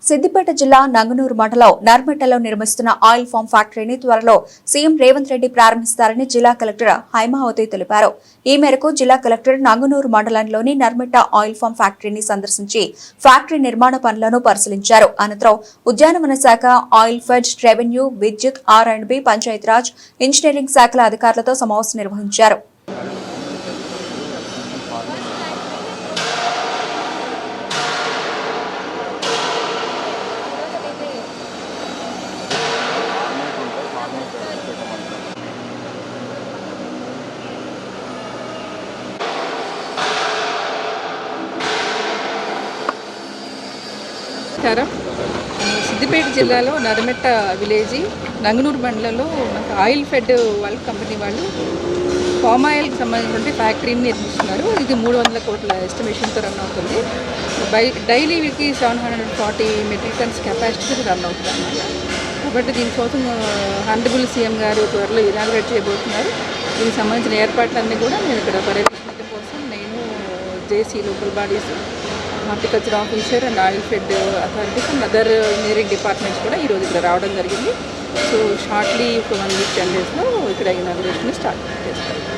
సిద్దిపేట జిల్లా నంగనూరు మండలం నర్మెట్టలో నిర్మిస్తున్న ఆయిల్ ఫామ్ ఫ్యాక్టరీని త్వరలో సీఎం రేవంత్ రెడ్డి ప్రారంభిస్తారని జిల్లా కలెక్టర్ హైమావతి తెలిపారు. ఈ మేరకు జిల్లా కలెక్టర్ నంగనూరు మండలంలోని నర్మెట్ట ఆయిల్ ఫామ్ ఫ్యాక్టరీని సందర్శించి ఫ్యాక్టరీ నిర్మాణ పనులను పరిశీలించారు. అనంతరం ఉద్యానవన శాఖ, ఆయిల్ ఫెడ్, రెవెన్యూ, విద్యుత్, R&B, పంచాయతీరాజ్, ఇంజనీరింగ్ శాఖల అధికారులతో సమావేశం నిర్వహించారు. సిద్దిపేట జిల్లాలో నర్మెట్ట విలేజ్ నంగనూరు మండలంలో మనకు ఆయిల్ ఫెడ్ వాళ్ళ కంపెనీ వాళ్ళు పామ్ ఆయిల్కి సంబంధించిన ఫ్యాక్టరీని నిర్మిస్తున్నారు. ఇది 300 కోట్ల ఎస్టిమేషన్తో రన్ అవుతుంది. డైలీ వీరికి 740 మెట్రిక్ టన్స్ కెపాసిటీతో రన్ అవుతుంది అన్నమాట. కాబట్టి దీనికోసం హానరబుల్ సీఎం గారు త్వరలో ఇనాగ్రేట్ చేయబోతున్నారు. దీనికి సంబంధించిన ఏర్పాట్లన్నీ కూడా నేను ఇక్కడ పర్యవేక్షణ కోసం నేను JC local bodies, horticulture officer and oil fed authorities and other engineering departments కూడా ఈరోజు ఇక్కడ రావడం జరిగింది. సో షార్ట్లీ ఒక 1 వీక్ 10 డేస్లో ఇక్కడ ఇనాగ్రేషన్ స్టార్ట్ చేస్తారు.